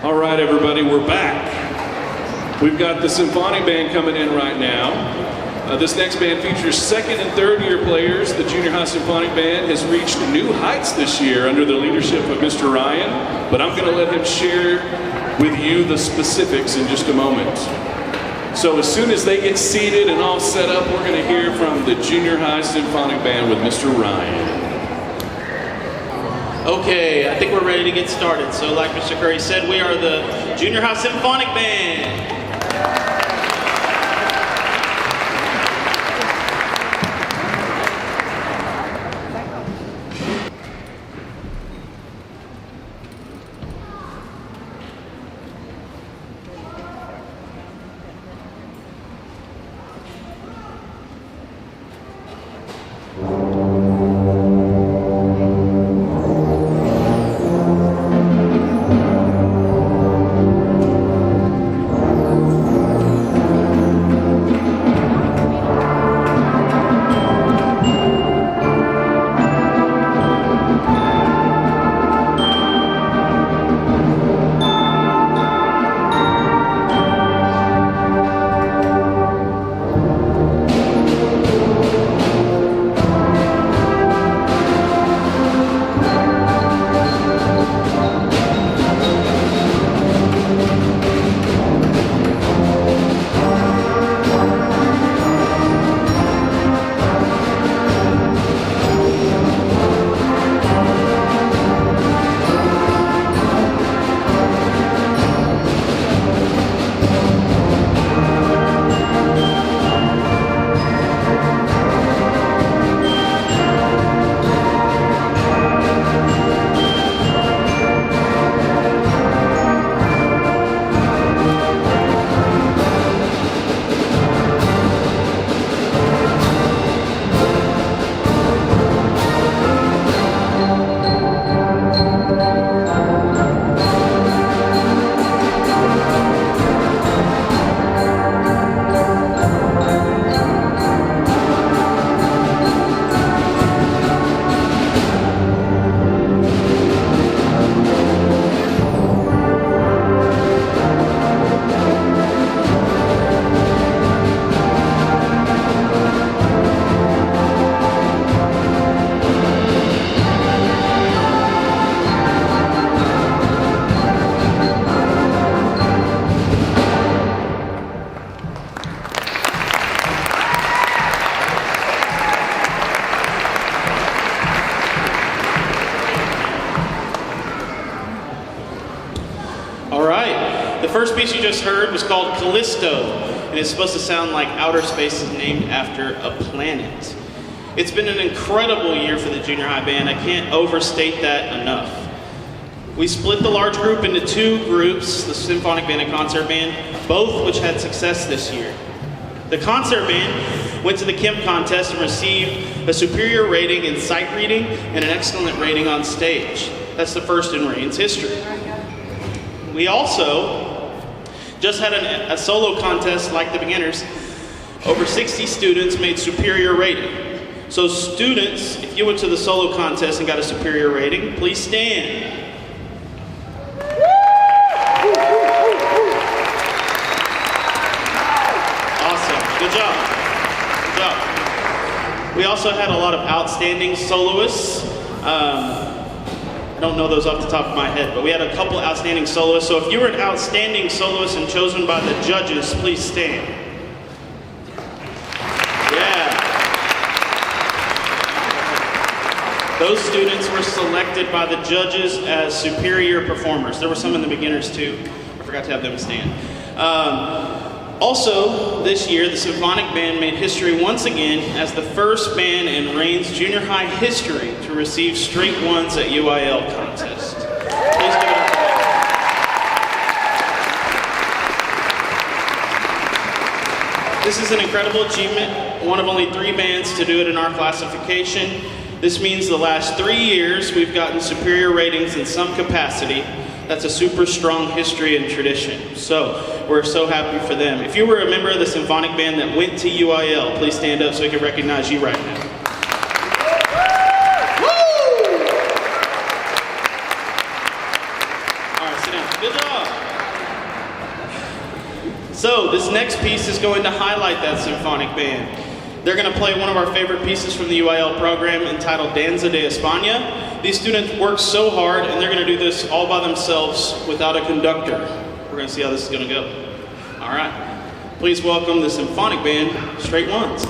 All right, everybody, we're back. We've got the symphonic band coming in right now. This next band features second and third year players. The Junior High Symphonic Band has reached new heights this year under the leadership of Mr. Ryan, but I'm going to let him share with you the specifics in just a moment. So as soon as they get seated and all set up, we're going to hear from the Junior High Symphonic Band with Mr. Ryan. Okay, I think we're ready to get started. So like Mr. Curry said, we are the Junior High Symphonic Band. The first piece you just heard was called Callisto, and it's supposed to sound like outer space is named after a planet. It's been an incredible year for the Junior High Band. I can't overstate that enough. We split the large group into two groups, the Symphonic Band and Concert Band, both which had success this year. The Concert Band went to the Kemp contest and received a superior rating in sight reading and an excellent rating on stage. That's the first in Rain's history. We also just had a solo contest like the beginners. Over 60 students made superior rating. So students, if you went to the solo contest and got a superior rating, please stand. Awesome, good job. Good job. We also had a lot of outstanding soloists. I don't know those off the top of my head, but we had a couple outstanding soloists. So if you were an outstanding soloist and chosen by the judges, please stand. Yeah. Those students were selected by the judges as superior performers. There were some in the beginners too. I forgot to have them stand. Also, this year, the Symphonic Band made history once again as the first band in Rain's junior high history to receive straight ones at UIL contest. Please give it up. This is an incredible achievement, one of only 3 bands to do it in our classification. This means the last 3 years we've gotten superior ratings in some capacity. That's a super strong history and tradition. So we're so happy for them. If you were a member of the symphonic band that went to UIL, please stand up so we can recognize you right now. Woo! All right, sit down. Good job. So this next piece is going to highlight that symphonic band. They're going to play one of our favorite pieces from the UIL program entitled Danza de España. These students work so hard and they're going to do this all by themselves without a conductor. We're going to see how this is going to go. All right. Please welcome the symphonic band, Straight Ones.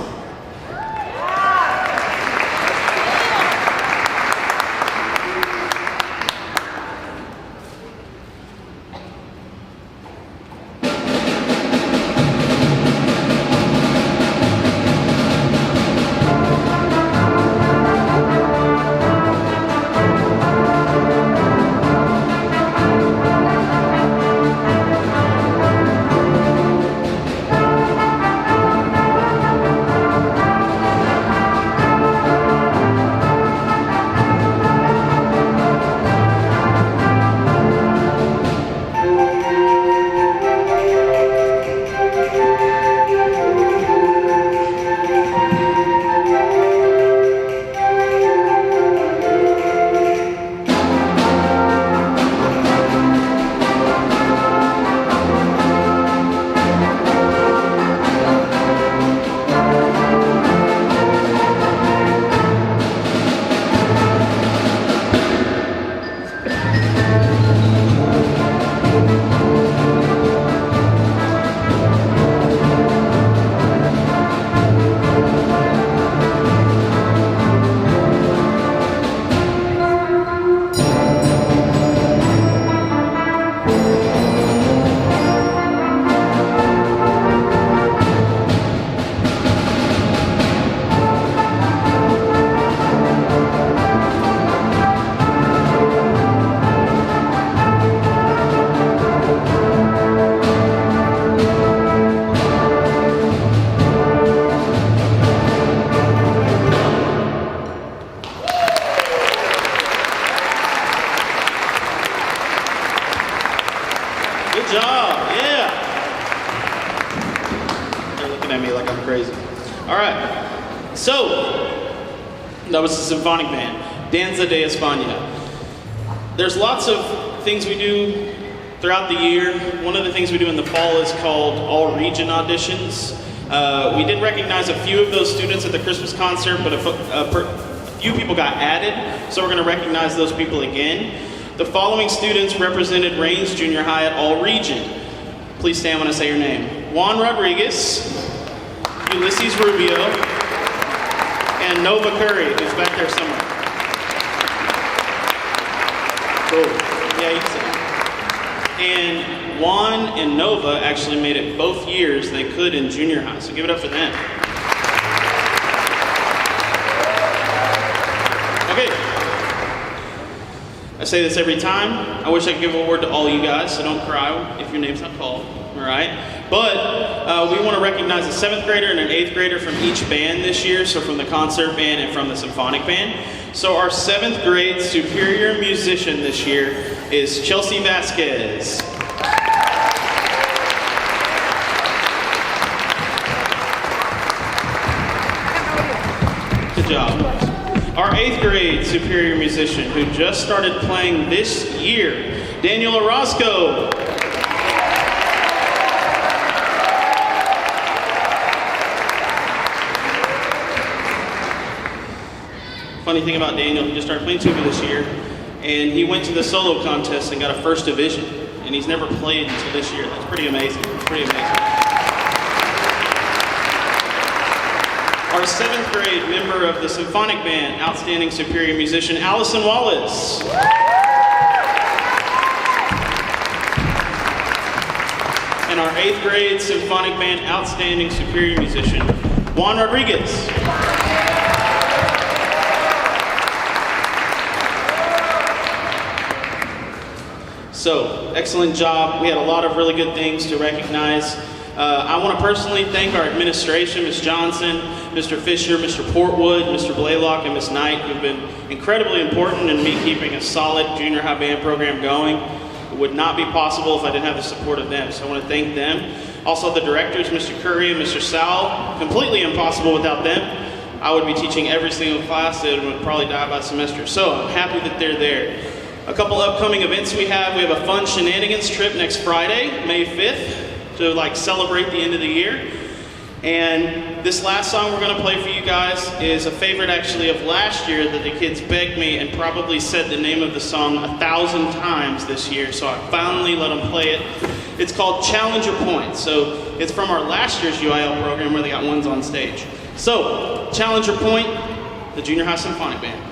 That was the symphonic band, Danza de España. There's lots of things we do throughout the year. One of the things we do in the fall is called all region auditions. We did recognize a few of those students at the Christmas concert, but a few people got added, so we're going to recognize those people again. The following students represented Rains Junior High at all region. Please stand when I say your name. Juan Rodriguez, Ulysses Rubio, and Nova Curry, who's back there somewhere. Cool. Yeah, you can see. And Juan and Nova actually made it both years they could in junior high, so give it up for them. Okay. I say this every time. I wish I could give a word to all you guys, so don't cry if your name's not called, all right? But we want to recognize a 7th grader and an 8th grader from each band this year, so from the concert band and from the symphonic band. So our 7th grade superior musician this year is Chelsea Vasquez. Good job. Our 8th grade superior musician who just started playing this year, Daniel Orozco. Funny thing about Daniel, he just started playing tuba this year, and he went to the solo contest and got a 1st division, and he's never played until this year. That's pretty amazing. Pretty amazing. Our 7th grade member of the symphonic band, outstanding superior musician, Allison Wallace. And our 8th grade symphonic band, outstanding superior musician, Juan Rodriguez. So, excellent job. We had a lot of really good things to recognize. I want to personally thank our administration, Ms. Johnson, Mr. Fisher, Mr. Portwood, Mr. Blaylock, and Ms. Knight, who've been incredibly important in me keeping a solid junior high band program going. It would not be possible if I didn't have the support of them, so I want to thank them. Also the directors, Mr. Curry and Mr. Sowell, completely impossible without them. I would be teaching every single class and would probably die by semester. So I'm happy that they're there. A couple upcoming events we have a fun shenanigans trip next Friday, May 5th. to like celebrate the end of the year. And this last song we're going to play for you guys is a favorite actually of last year that the kids begged me and probably said the name of the song 1,000 times this year, so I finally let them play it. It's called Challenger Point. So it's from our last year's UIL program where they got ones on stage. So Challenger Point, the Junior High Symphonic Band.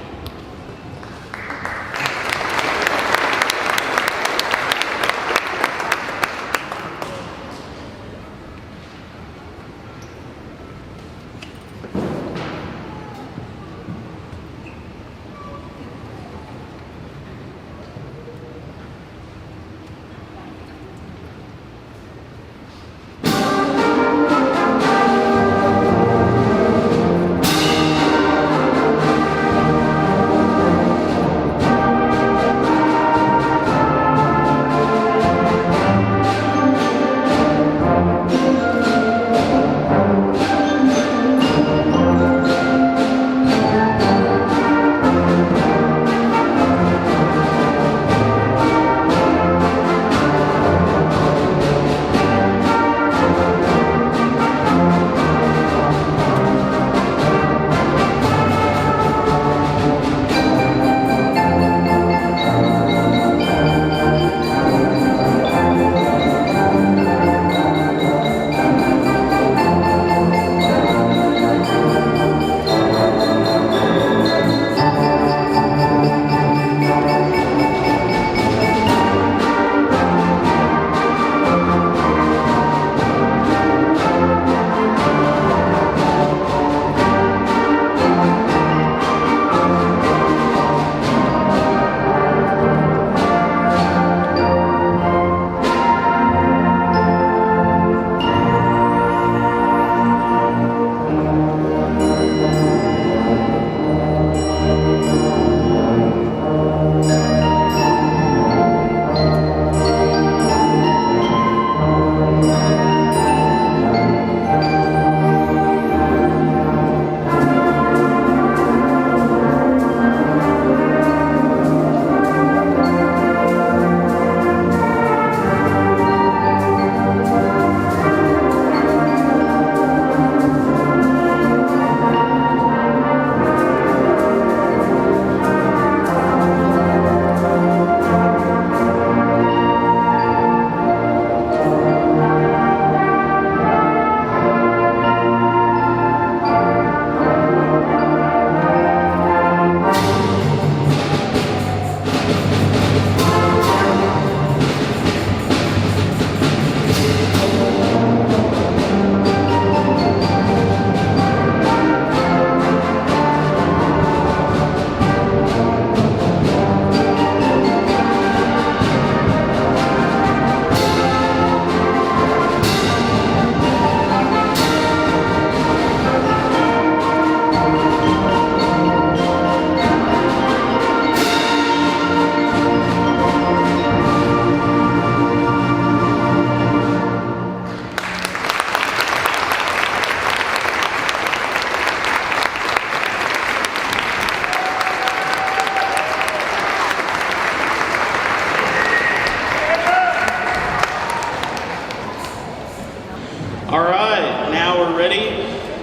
All right, now we're ready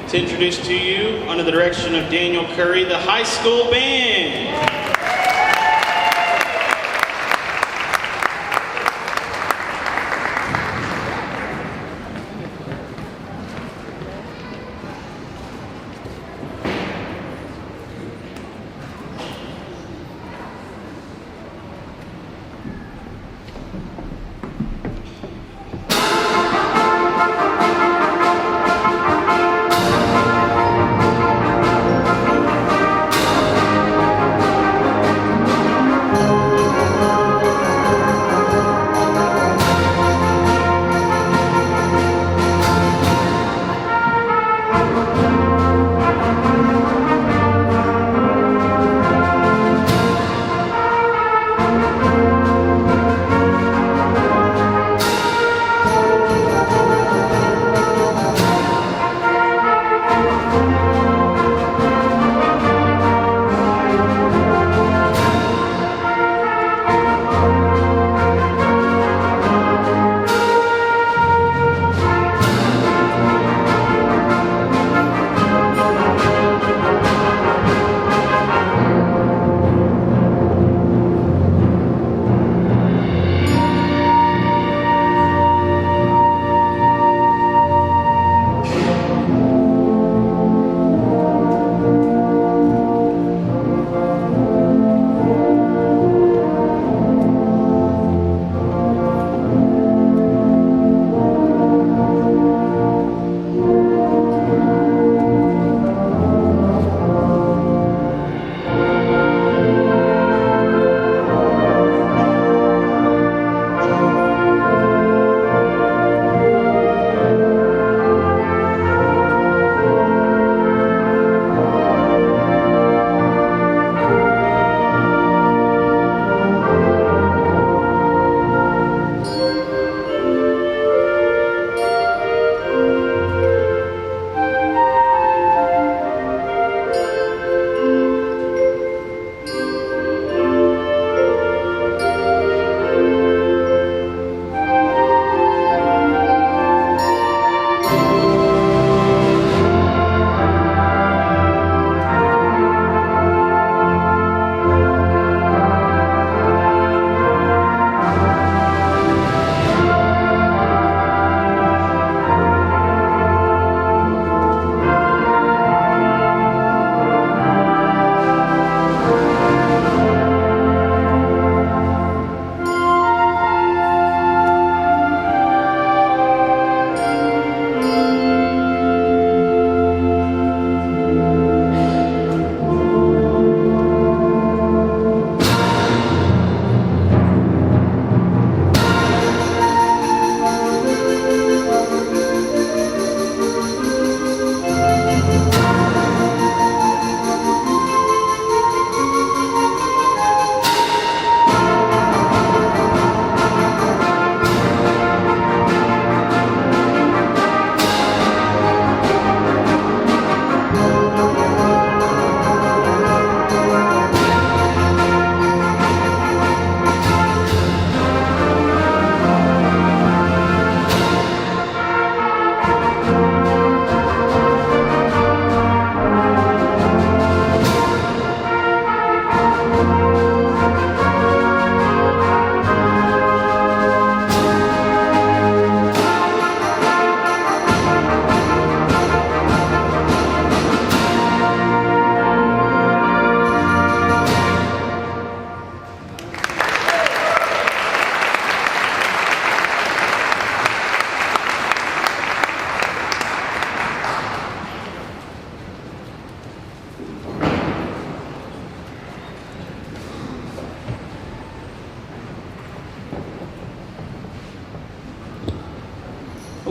to introduce to you, under the direction of Daniel Curry, the high school band.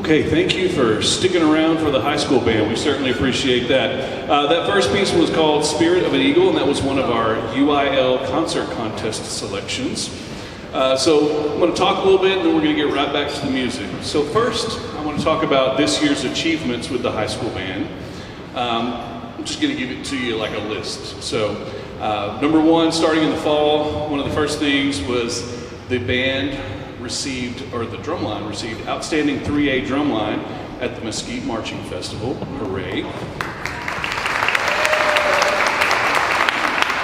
Okay, thank you for sticking around for the high school band. We certainly appreciate that. That first piece was called Spirit of an Eagle, and that was one of our UIL concert contest selections. So I'm going to talk a little bit, and then we're going to get right back to the music. So first, I want to talk about this year's achievements with the high school band. I'm just going to give it to you like a list. So number one, starting in the fall, one of the first things was the band received, or the drumline received, Outstanding 3A Drumline at the Mesquite Marching Festival. Hooray.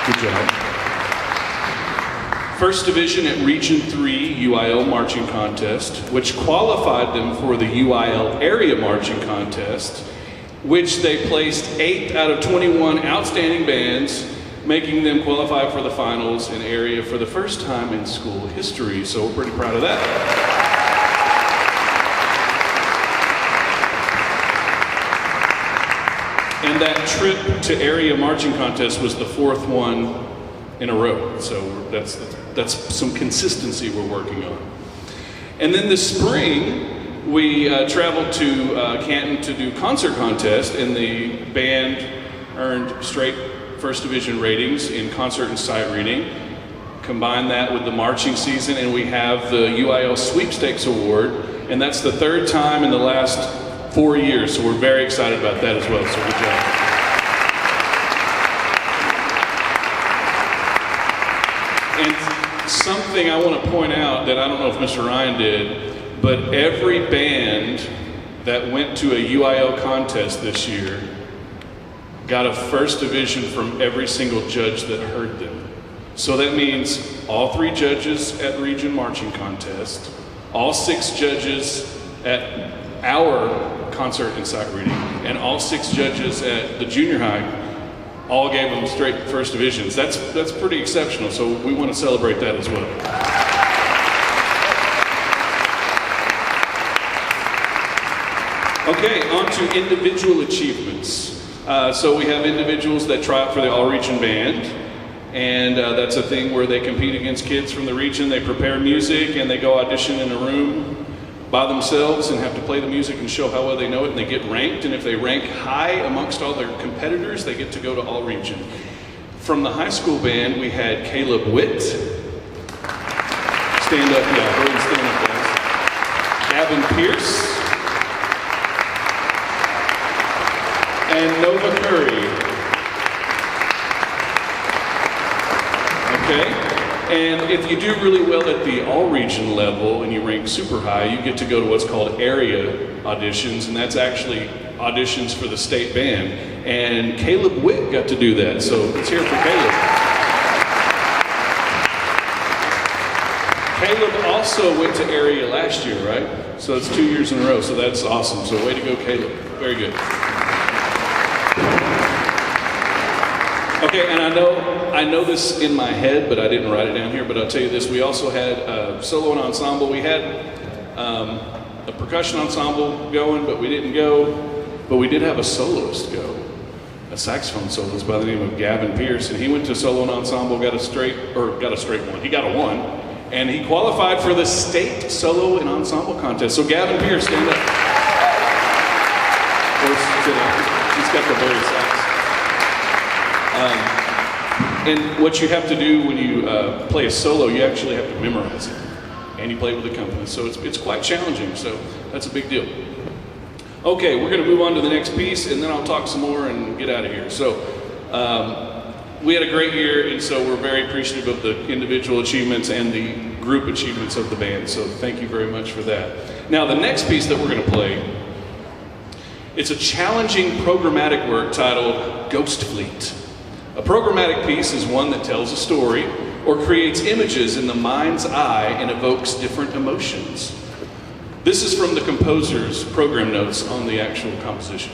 Good job. First division at Region 3 UIL Marching Contest, which qualified them for the UIL Area Marching Contest, which they placed 8 out of 21 outstanding bands, making them qualify for the finals in area for the first time in school history. So we're pretty proud of that. And that trip to area marching contest was the 4th one in a row. So that's some consistency we're working on. And then this spring, we traveled to Canton to do concert contest, and the band earned straight first division ratings in concert and sight reading. Combine that with the marching season, and we have the UIL Sweepstakes Award, and that's the 3rd time in the last 4 years, so we're very excited about that as well, so good job. And something I want to point out that I don't know if Mr. Ryan did, but every band that went to a UIL contest this year got a first division from every single judge that heard them. So that means all 3 judges at region marching contest, all 6 judges at our concert and sight reading, and all 6 judges at the junior high all gave them straight first divisions. That's pretty exceptional, so we want to celebrate that as well. Okay, on to individual achievements. So we have individuals that try out for the all-region band, and that's a thing where they compete against kids from the region. They prepare music, and they go audition in a room by themselves and have to play the music and show how well they know it, and they get ranked, and if they rank high amongst all their competitors, they get to go to all-region. From the high school band, we had Caleb Witt. Stand up, yeah, go ahead and stand up, guys. Gavin Pierce. And Nova Curry. Okay? And if you do really well at the all-region level and you rank super high, you get to go to what's called area auditions, and that's actually auditions for the state band. And Caleb Witt got to do that, so let's hear it for Caleb. Caleb also went to area last year, right? So it's 2 years in a row, so that's awesome. So way to go, Caleb. Very good. Okay, and I know this in my head, but I didn't write it down here, but I'll tell you this. We also had solo and ensemble. We had a percussion ensemble going, but we didn't go. But we did have a soloist go, a saxophone soloist by the name of Gavin Pierce, and he went to solo and ensemble, got a straight one. He got a 1, and he qualified for the state solo and ensemble contest. So Gavin Pierce, stand up. Or sit down. He's got the very sax. And what you have to do when you play a solo, you actually have to memorize it, and you play with the company. So it's quite challenging. So that's a big deal. Okay, we're going to move on to the next piece, and then I'll talk some more and get out of here. So we had a great year, and so we're very appreciative of the individual achievements and the group achievements of the band. So thank you very much for that. Now the next piece that we're going to play, it's a challenging programmatic work titled Ghost Fleet. A programmatic piece is one that tells a story or creates images in the mind's eye and evokes different emotions. This is from the composer's program notes on the actual composition.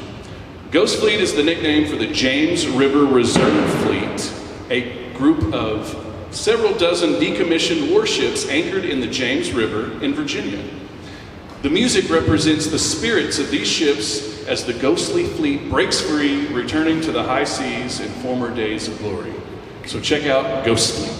Ghost Fleet is the nickname for the James River Reserve Fleet, a group of several dozen decommissioned warships anchored in the James River in Virginia. The music represents the spirits of these ships as the ghostly fleet breaks free, returning to the high seas in former days of glory. So check out Ghost Fleet.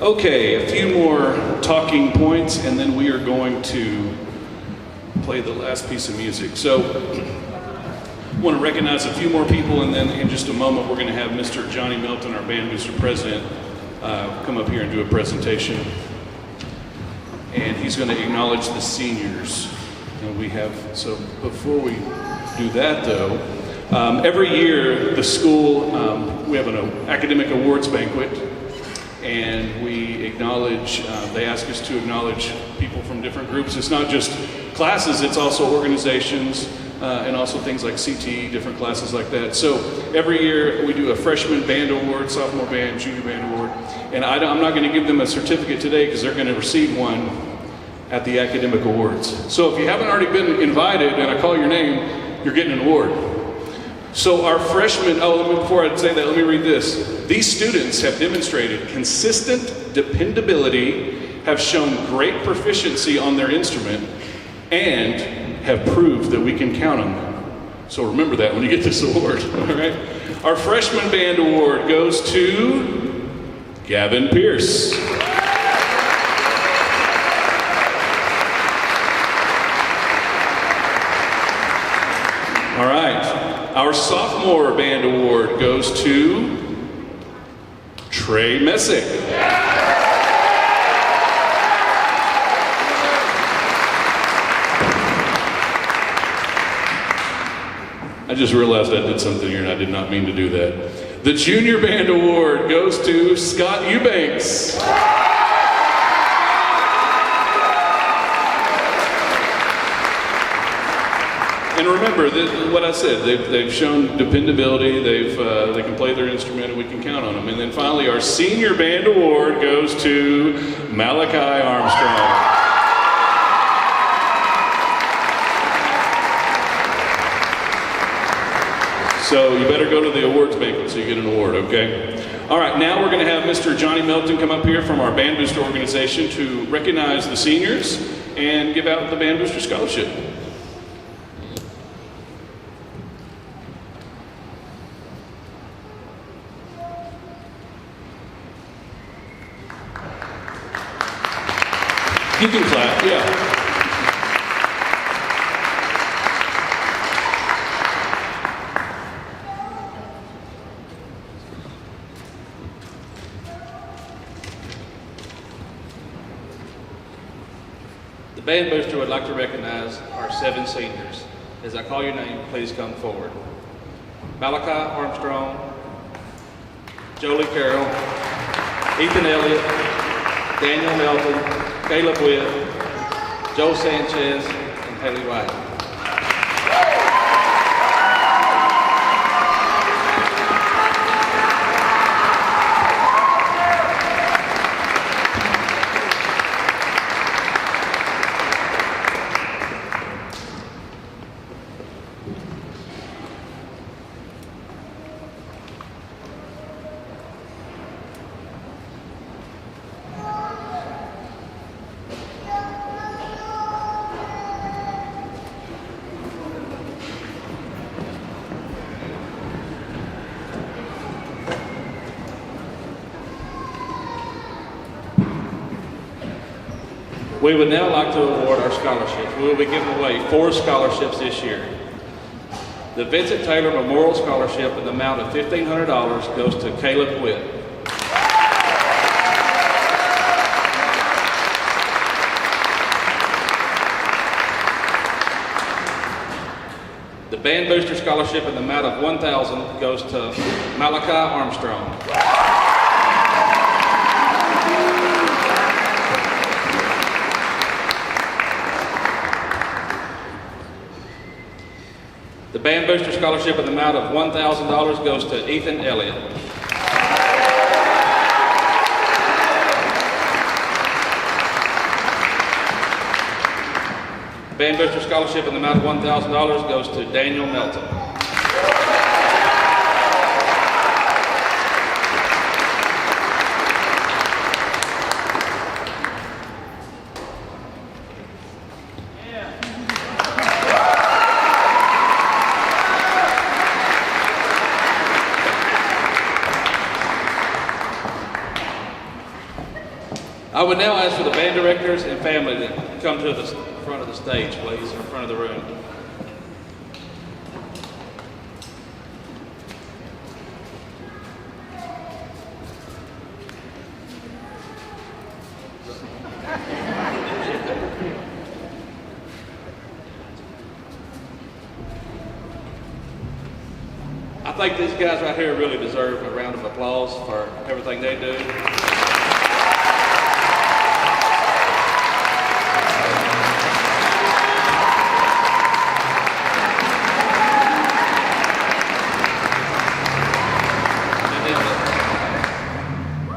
Okay, a few more talking points, and then we are going to play the last piece of music. So, I want to recognize a few more people, and then in just a moment, we're going to have Mr. Johnny Melton, our band booster president, come up here and do a presentation. And he's going to acknowledge the seniors. And so before we do that though, every year the school, we have an academic awards banquet, and we acknowledge, they ask us to acknowledge people from different groups. It's not just classes, it's also organizations, and also things like CTE, different classes like that. So every year we do a freshman band award, sophomore band, junior band award, and I'm not going to give them a certificate today because they're going to receive one at the academic awards. So if you haven't already been invited and I call your name, you're getting an award. So our freshmen, before I say that, let me read this. These students have demonstrated consistent dependability, have shown great proficiency on their instrument, and have proved that we can count on them. So remember that when you get this award, all right? Our freshman band award goes to Gavin Pierce. All right, our sophomore band award goes to Trey Messick. I just realized I did something here and I did not mean to do that. The junior band award goes to Scott Eubanks. And remember what I said, they've shown dependability, they can play their instrument and we can count on them. And then finally our senior band award goes to Malachi Armstrong. So you better go to the awards banquet so you get an award, okay? All right, now we're going to have Mr. Johnny Melton come up here from our Band Booster organization to recognize the seniors and give out the Band Booster Scholarship. You can clap, yeah. The band booster would like to recognize our 7 seniors. As I call your name, please come forward. Malachi Armstrong, Jolie Carroll, Ethan Elliott, Daniel Melton, Caleb Witt, Joe Sanchez, and Haley White. We would now like to award our scholarships. We will be giving away 4 scholarships this year. The Vincent Taylor Memorial Scholarship in the amount of $1,500 goes to Caleb Witt. The Band Booster Scholarship in the amount of $1,000 goes to Malachi Armstrong. The Band Booster Scholarship in the amount of $1,000 goes to Ethan Elliott. Band Booster Scholarship in the amount of $1,000 goes to Daniel Melton. I would now ask for the band directors and family to come to the front of the stage, please, or front of the room. I think these guys right here really deserve a round of applause for everything they do.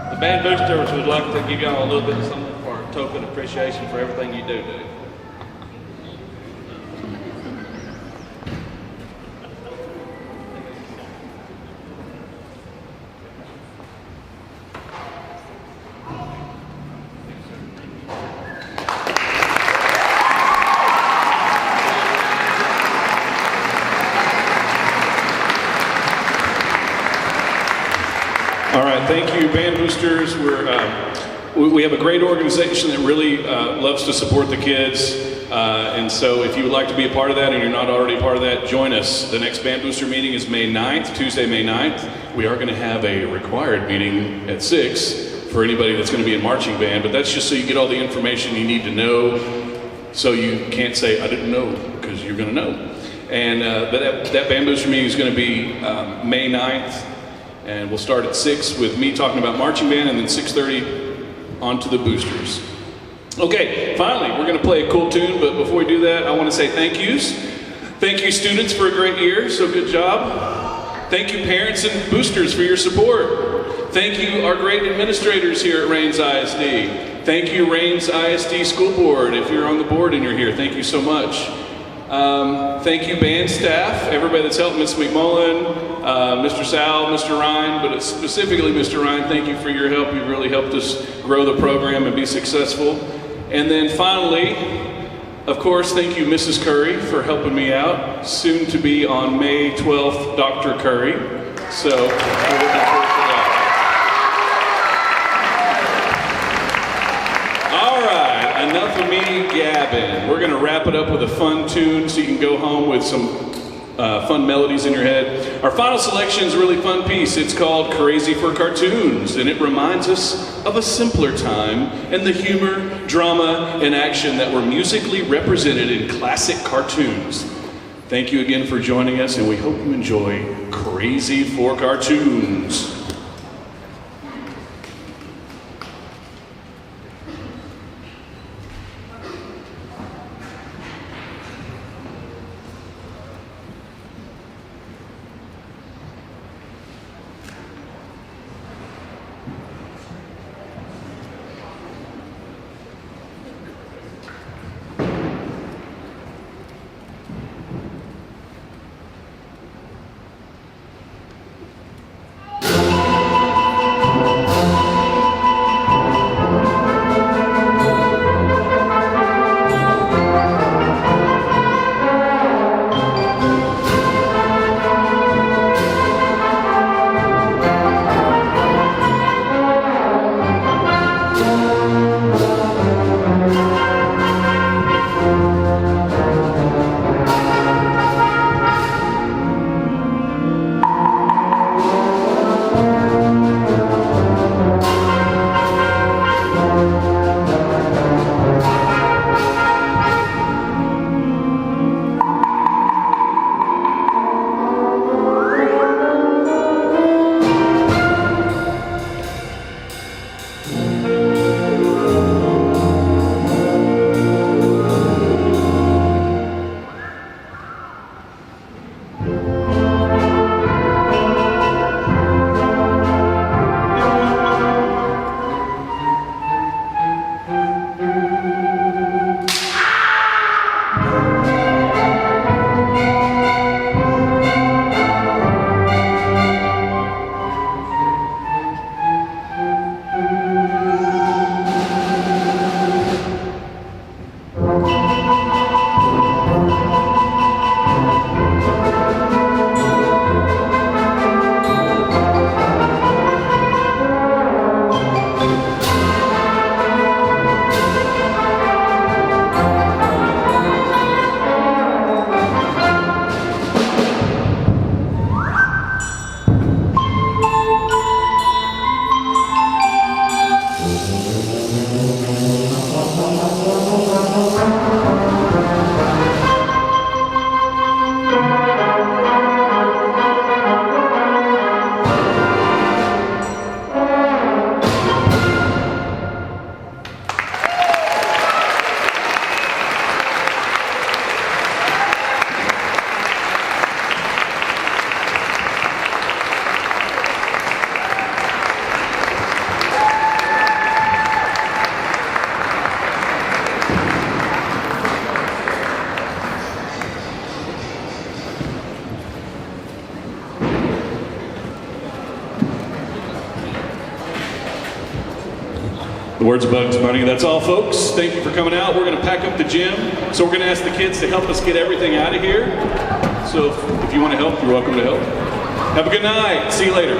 The band boosters would like to give y'all a little bit of something for token appreciation for everything you do. All right, thank you, band boosters. We have a great organization that really loves to support the kids. And so if you would like to be a part of that and you're not already a part of that, join us. The next band booster meeting is May 9th, Tuesday, May 9th. We are going to have a required meeting at 6 for anybody that's going to be in marching band, but that's just so you get all the information you need to know so you can't say, I didn't know, because you're going to know. And that band booster meeting is going to be May 9th. And we'll start at 6 with me talking about marching band, and then 6:30 on to the boosters. Okay, finally, we're going to play a cool tune, but before we do that, I want to say thank yous. Thank you, students, for a great year, so good job. Thank you, parents and boosters, for your support. Thank you, our great administrators here at Rains ISD. Thank you, Rains ISD School Board. If you're on the board and you're here, thank you so much. Thank you, band staff, everybody that's helped, Ms. McMullen, Mr. Sal, Mr. Ryan, but specifically Mr. Ryan, thank you for your help. You really helped us grow the program and be successful. And then finally, of course, thank you, Mrs. Curry, for helping me out. Soon to be on May 12th, Dr. Curry. So, we're looking forward to that. All right, enough of me gabbing. We're going to wrap it up with a fun tune so you can go home with some fun melodies in your head. Our final selection is a really fun piece. It's called Crazy for Cartoons, and it reminds us of a simpler time and the humor, drama, and action that were musically represented in classic cartoons. Thank you again for joining us, and we hope you enjoy Crazy for Cartoons. The words of Bugs Bunny. That's all, folks. Thank you for coming out. We're going to pack up the gym. So we're going to ask the kids to help us get everything out of here. So if you want to help, you're welcome to help. Have a good night. See you later.